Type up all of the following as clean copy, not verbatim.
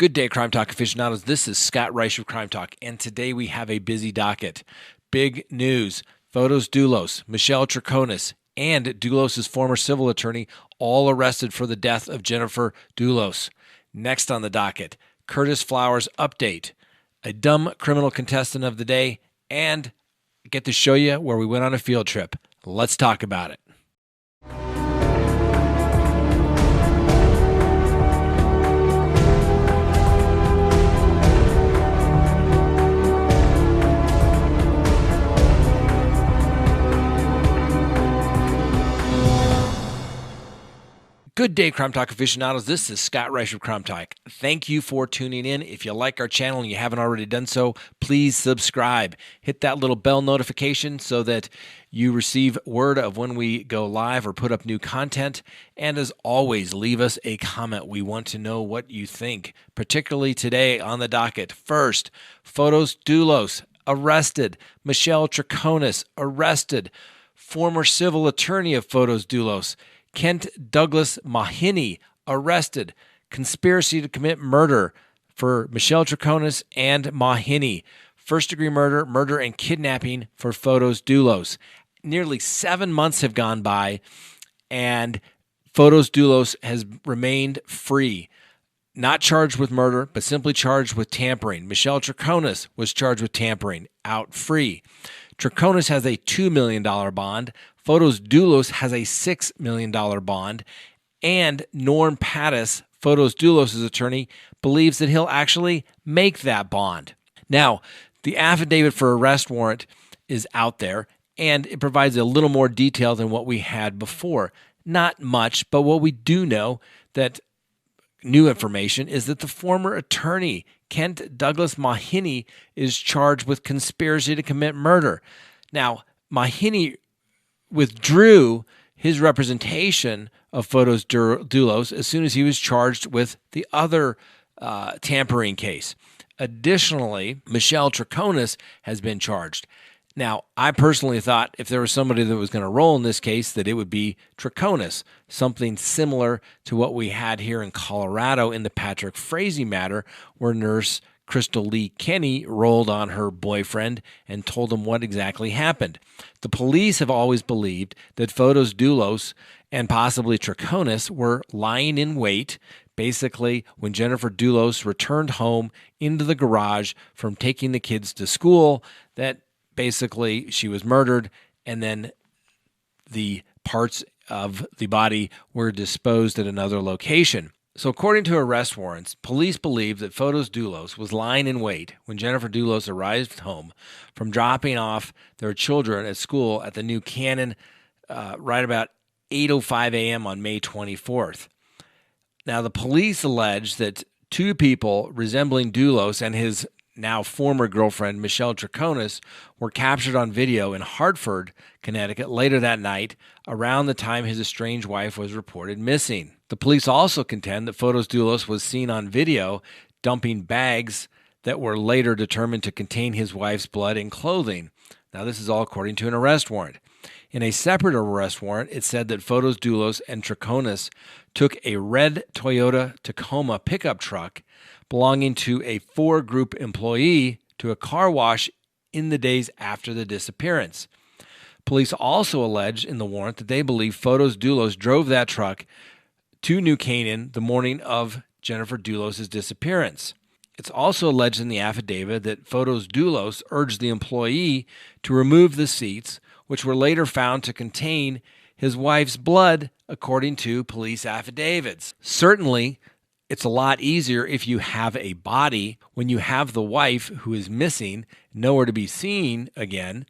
Good day, Crime Talk aficionados. This is Scott Reisch of Crime Talk, and today we have a busy docket. Big news. Fotis Dulos, Michelle Troconis, and Dulos' former civil attorney all arrested for the death of Jennifer Dulos. Next on the docket, Curtis Flowers update, a dumb criminal contestant of the day, and get to show you where we went on a field trip. Let's talk about it. Good day, Crime Talk aficionados. This is Scott Reisch of Crime Talk. Thank you for tuning in. If you like our channel and you haven't already done so, please subscribe. Hit that little bell notification so that you receive word of when we go live or put up new content. And as always, leave us a comment. We want to know what you think, particularly today on the docket. First, Fotis Dulos arrested. Michelle Troconis arrested. Former civil attorney of Fotis Dulos, Kent Douglas Mahoney, arrested. Conspiracy to commit murder for Michelle Troconis and Mahoney. First-degree murder, murder, and kidnapping for Fotis Dulos. Nearly 7 months have gone by, and Fotis Dulos has remained free. Not charged with murder, but simply charged with tampering. Michelle Troconis was charged with tampering, out free. Troconis has a $2 million bond. Fotis Dulos has a $6 million bond. And Norm Pattis, Fotis Dulos' attorney, believes that he'll actually make that bond. Now, the affidavit for arrest warrant is out there, and it provides a little more detail than what we had before. Not much, but what we do know that new information is that the former attorney, Kent Douglas Mahoney, is charged with conspiracy to commit murder. Now, Mahoney withdrew his representation of Fotis Dulos as soon as he was charged with the other tampering case. Additionally, Michelle Troconis has been charged. Now, I personally thought if there was somebody that was going to roll in this case, that it would be Troconis, something similar to what we had here in Colorado in the Patrick Frazee matter, where nurse Crystal Lee Kenny rolled on her boyfriend and told him what exactly happened. The police have always believed that Fotis Dulos and possibly Troconis were lying in wait, basically when Jennifer Dulos returned home into the garage from taking the kids to school, that basically she was murdered, and then the parts of the body were disposed at another location. So according to arrest warrants, police believe that Fotis Dulos was lying in wait when Jennifer Dulos arrived home from dropping off their children at school at the New Cannon right about 8:05 a.m. on May 24th. Now, the police allege that two people resembling Dulos and his now former girlfriend, Michelle Troconis, were captured on video in Hartford, Connecticut later that night, around the time his estranged wife was reported missing. The police also contend that Fotis Dulos was seen on video dumping bags that were later determined to contain his wife's blood and clothing. Now, this is all according to an arrest warrant. In a separate arrest warrant, it said that Fotis Dulos and Troconis took a red Toyota Tacoma pickup truck belonging to a four-group employee to a car wash in the days after the disappearance. Police also alleged in the warrant that they believe Fotis Dulos drove that truck to New Canaan the morning of Jennifer Dulos' disappearance. It's also alleged in the affidavit that Fotis Dulos urged the employee to remove the seats, which were later found to contain his wife's blood, according to police affidavits. Certainly, it's a lot easier if you have a body when you have the wife who is missing, nowhere to be seen again,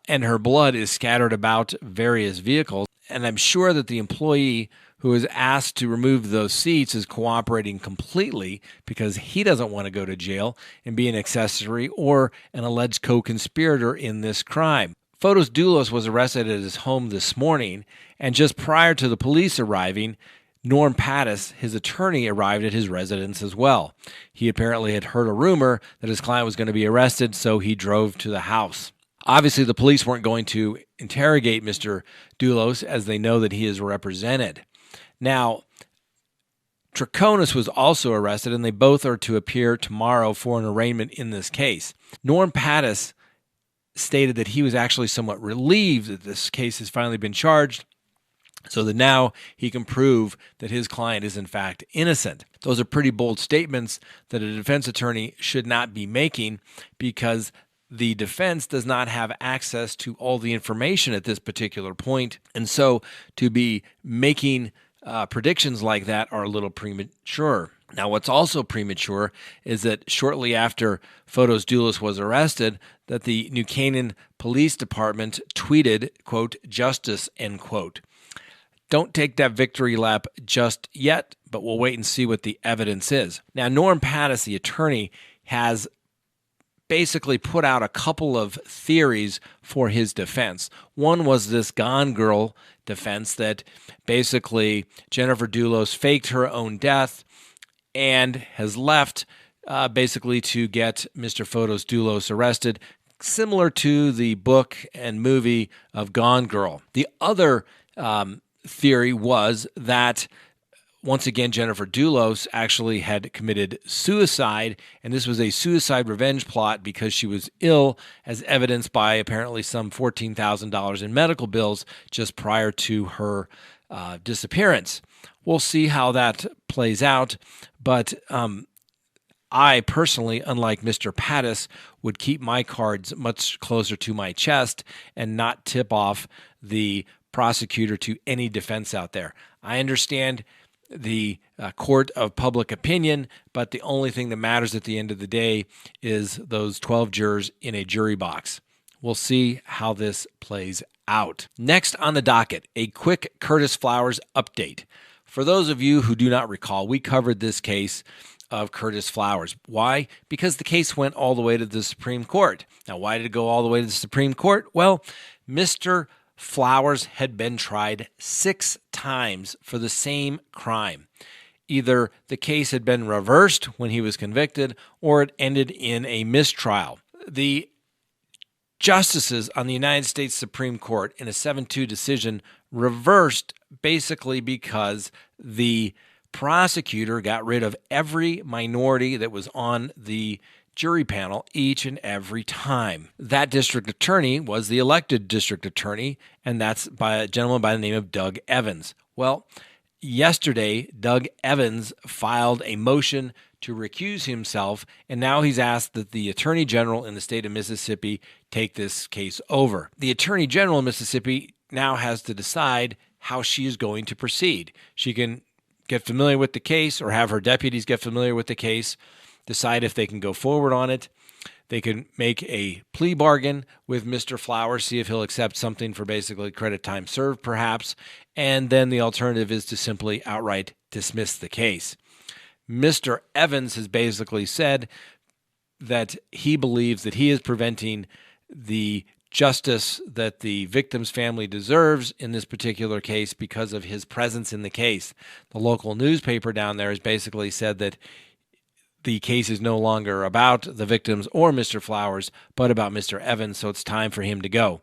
and her blood is scattered about various vehicles. And I'm sure that the employee who is asked to remove those seats is cooperating completely because he doesn't want to go to jail and be an accessory or an alleged co-conspirator in this crime. Fotis Dulos was arrested at his home this morning, and just prior to the police arriving, Norm Pattis, his attorney, arrived at his residence as well. He apparently had heard a rumor that his client was going to be arrested, so he drove to the house. Obviously, the police weren't going to interrogate Mr. Dulos as they know that he is represented. Now, Troconis was also arrested, and they both are to appear tomorrow for an arraignment in this case. Norm Pattis stated that he was actually somewhat relieved that this case has finally been charged, so that now he can prove that his client is in fact innocent. Those are pretty bold statements that a defense attorney should not be making, because the defense does not have access to all the information at this particular point. And so to be making predictions like that are a little premature. Now, what's also premature is that shortly after Fotis Dulos was arrested, that the New Canaan Police Department tweeted, quote, "justice," end quote. Don't take that victory lap just yet, but we'll wait and see what the evidence is. Now, Norm Pattis, the attorney, has basically put out a couple of theories for his defense. One was this Gone Girl defense, that basically Jennifer Dulos faked her own death and has left basically to get Mr. Fotis Dulos arrested, similar to the book and movie of Gone Girl. The other theory was that, once again, Jennifer Dulos actually had committed suicide, and this was a suicide revenge plot because she was ill, as evidenced by apparently some $14,000 in medical bills just prior to her disappearance. We'll see how that plays out, but I personally, unlike Mr. Pattis, would keep my cards much closer to my chest and not tip off the prosecutor to any defense out there. I understand the court of public opinion, but the only thing that matters at the end of the day is those 12 jurors in a jury box. We'll see how this plays out. Next on the docket, a quick Curtis Flowers update. For those of you who do not recall, we covered this case of Curtis Flowers. Why? Because the case went all the way to the Supreme Court. Now, why did it go all the way to the Supreme Court? Well, Mr. Flowers had been tried 6 times for the same crime. Either the case had been reversed when he was convicted, or it ended in a mistrial. The justices on the United States Supreme Court, in a 7-2 decision, reversed basically because the prosecutor got rid of every minority that was on the jury panel each and every time. That district attorney was the elected district attorney, and that's by a gentleman by the name of Doug Evans. Well, yesterday, Doug Evans filed a motion to recuse himself, and now he's asked that the Attorney General in the state of Mississippi take this case over. The Attorney General in Mississippi now has to decide how she is going to proceed. She can get familiar with the case, or have her deputies get familiar with the case, decide if they can go forward on it. They can make a plea bargain with Mr. Flowers, see if he'll accept something for basically credit time served, perhaps, and then the alternative is to simply outright dismiss the case. Mr. Evans has basically said that he believes that he is preventing the justice that the victim's family deserves in this particular case because of his presence in the case. The local newspaper down there has basically said that the case is no longer about the victims or Mr. Flowers, but about Mr. Evans, so it's time for him to go.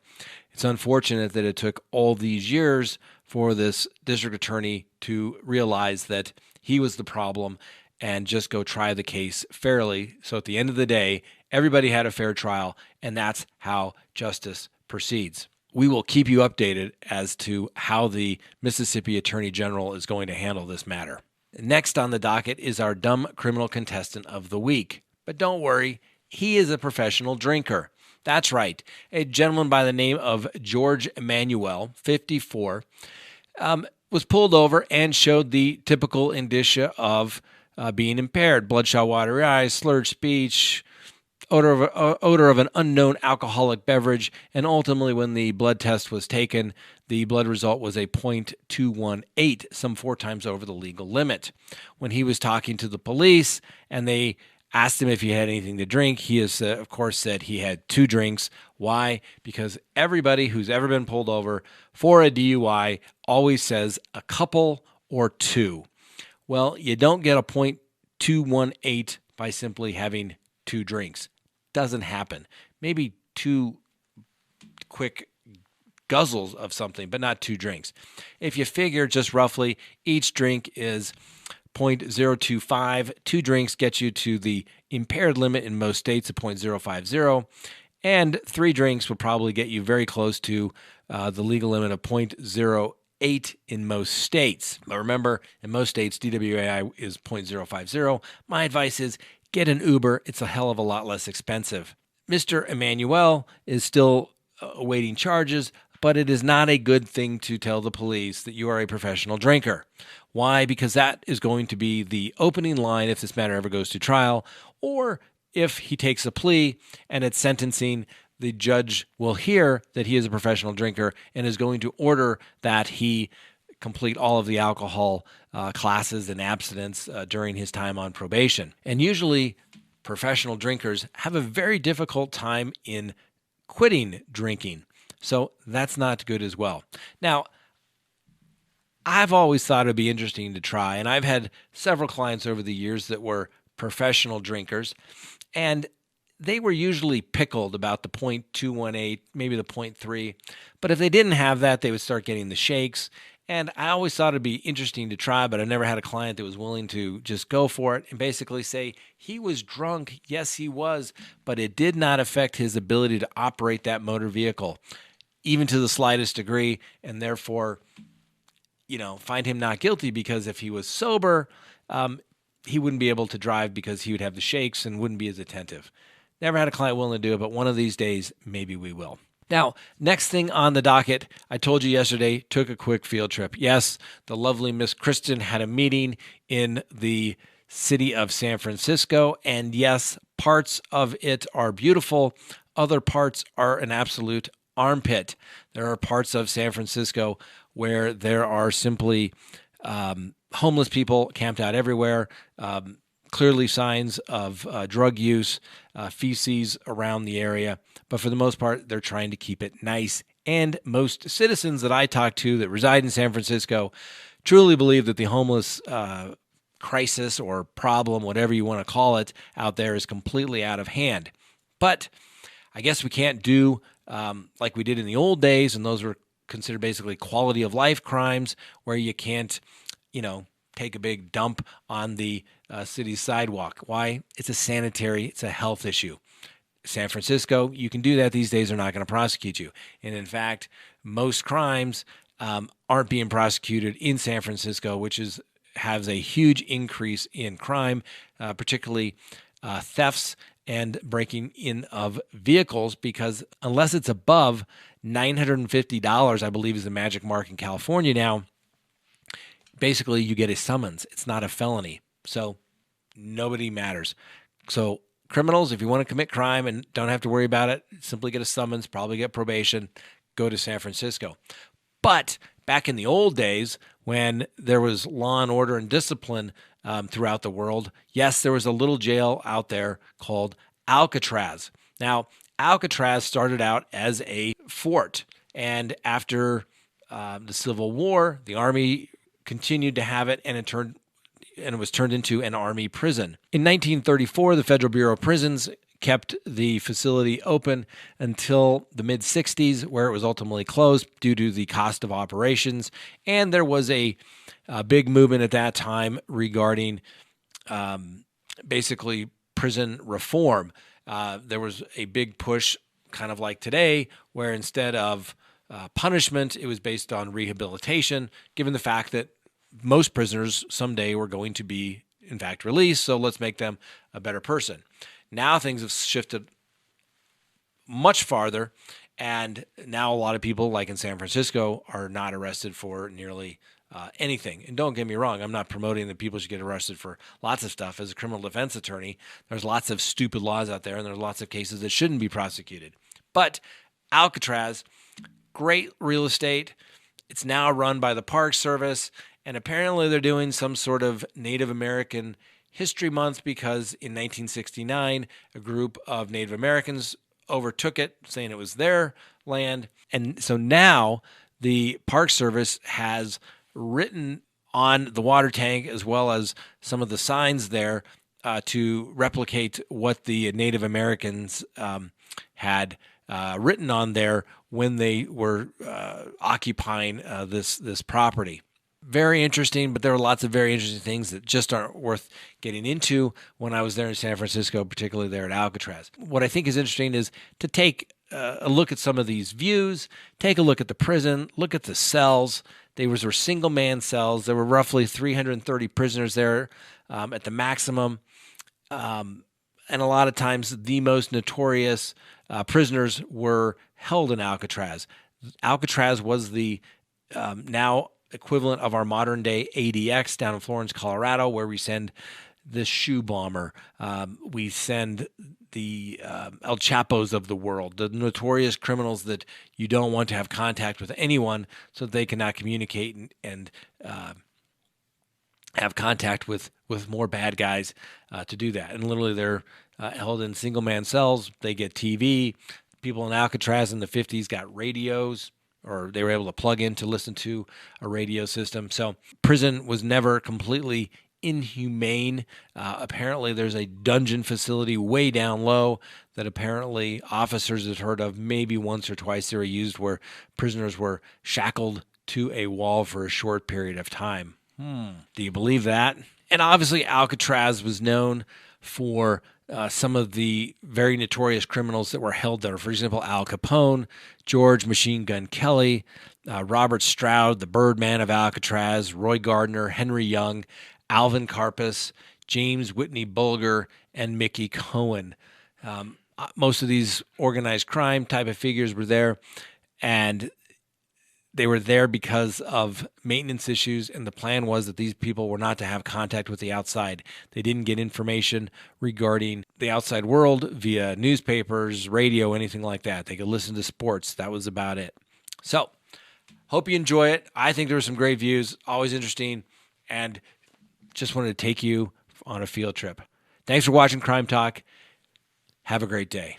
It's unfortunate that it took all these years for this district attorney to realize that he was the problem and just go try the case fairly. So at the end of the day, everybody had a fair trial, and that's how justice proceeds. We will keep you updated as to how the Mississippi Attorney General is going to handle this matter. Next on the docket is our dumb criminal contestant of the week. But don't worry, he is a professional drinker. That's right, a gentleman by the name of George Emanuel, 54, was pulled over and showed the typical indicia of being impaired: bloodshot, watery eyes, slurred speech, odor of an unknown alcoholic beverage, and ultimately when the blood test was taken, the blood result was a .218, some 4 times over the legal limit. When he was talking to the police and they asked him if he had anything to drink, he has, of course, said he had 2 drinks. Why? Because everybody who's ever been pulled over for a DUI always says a couple or 2. Well, you don't get a .218 by simply having 2 drinks. Doesn't happen. Maybe 2 quick guzzles of something, but not 2 drinks. If you figure just roughly, each drink is .025. 2 drinks gets you to the impaired limit in most states of .050. And 3 drinks would probably get you very close to the legal limit of .08 in most states. But remember, in most states, DWAI is .050. My advice is get an Uber. It's a hell of a lot less expensive. Mr. Emmanuel is still awaiting charges, but it is not a good thing to tell the police that you are a professional drinker. Why? Because that is going to be the opening line if this matter ever goes to trial, or if he takes a plea and at sentencing, the judge will hear that he is a professional drinker and is going to order that he complete all of the alcohol classes and abstinence during his time on probation. And usually, professional drinkers have a very difficult time in quitting drinking. So that's not good as well. Now, I've always thought it would be interesting to try, and I've had several clients over the years that were professional drinkers, and they were usually pickled about the .218, maybe the .3. But if they didn't have that, they would start getting the shakes. And I always thought it'd be interesting to try, but I never had a client that was willing to just go for it and basically say he was drunk. Yes, he was, but it did not affect his ability to operate that motor vehicle, even to the slightest degree, and therefore, find him not guilty, because if he was sober, he wouldn't be able to drive because he would have the shakes and wouldn't be as attentive. Never had a client willing to do it, but one of these days, maybe we will. Now, next thing on the docket, I told you yesterday, took a quick field trip. Yes, the lovely Miss Kristen had a meeting in the city of San Francisco, and yes, parts of it are beautiful. Other parts are an absolute armpit. There are parts of San Francisco where there are simply homeless people camped out everywhere, clearly signs of drug use, feces around the area. But for the most part, they're trying to keep it nice. And most citizens that I talk to that reside in San Francisco truly believe that the homeless crisis or problem, whatever you want to call it, out there is completely out of hand. But I guess we can't do like we did in the old days, and those were considered basically quality of life crimes, where you can't, take a big dump on the city's sidewalk. Why? It's a health issue. San Francisco, you can do that these days. They're not going to prosecute you. And in fact, most crimes aren't being prosecuted in San Francisco, which has a huge increase in crime, particularly thefts and breaking in of vehicles, because unless it's above $950, I believe is the magic mark in California now, basically you get a summons. It's not a felony. So nobody matters. So criminals, if you want to commit crime and don't have to worry about it, simply get a summons, probably get probation, go to San Francisco. But back in the old days, when there was law and order and discipline throughout the world, yes, there was a little jail out there called Alcatraz. Now, Alcatraz started out as a fort, and after the Civil War, the Army continued to have it, and it was turned into an Army prison. In 1934, the Federal Bureau of Prisons kept the facility open until the mid-60s, where it was ultimately closed due to the cost of operations. And there was a big movement at that time regarding basically prison reform. There was a big push, kind of like today, where instead of punishment, it was based on rehabilitation, given the fact that most prisoners someday were going to be, in fact, released, so let's make them a better person. Now things have shifted much farther, and now a lot of people, like in San Francisco, are not arrested for nearly anything. And don't get me wrong, I'm not promoting that people should get arrested for lots of stuff. As a criminal defense attorney, there's lots of stupid laws out there, and there's lots of cases that shouldn't be prosecuted. But Alcatraz, great real estate. It's now run by the Park Service, and apparently they're doing some sort of Native American History Month, because in 1969, a group of Native Americans overtook it, saying it was their land. And so now the Park Service has written on the water tank, as well as some of the signs there, to replicate what the Native Americans had written on there when they were occupying this property. very interesting, but there were lots of very interesting things that just aren't worth getting into when I was there in San Francisco, particularly there at Alcatraz. What I think is interesting is to take a look at some of these views, take a look at the prison, look at the cells. They were single-man cells. There were roughly 330 prisoners there at the maximum. And a lot of times the most notorious prisoners were held in Alcatraz. Alcatraz was the now equivalent of our modern day ADX down in Florence, Colorado, where we send the shoe bomber. We send the El Chapos of the world, the notorious criminals that you don't want to have contact with anyone so that they cannot communicate and have contact with more bad guys to do that. And literally they're held in single-man cells. They get TV. People in Alcatraz in the 50s got radios, or they were able to plug in to listen to a radio system. So prison was never completely inhumane. Apparently there's a dungeon facility way down low that apparently officers had heard of maybe once or twice they were used, where prisoners were shackled to a wall for a short period of time. Do you believe that? And obviously Alcatraz was known for some of the very notorious criminals that were held there. For example, Al Capone, George Machine Gun Kelly, Robert Stroud, the Birdman of Alcatraz, Roy Gardner, Henry Young, Alvin Karpis, James Whitney Bulger, and Mickey Cohen. Most of these organized crime type of figures were there, and they were there because of maintenance issues, and the plan was that these people were not to have contact with the outside. They didn't get information regarding the outside world via newspapers, radio, anything like that. They could listen to sports. That was about it. So, hope you enjoy it. I think there were some great views, always interesting, and just wanted to take you on a field trip. Thanks for watching Crime Talk. Have a great day.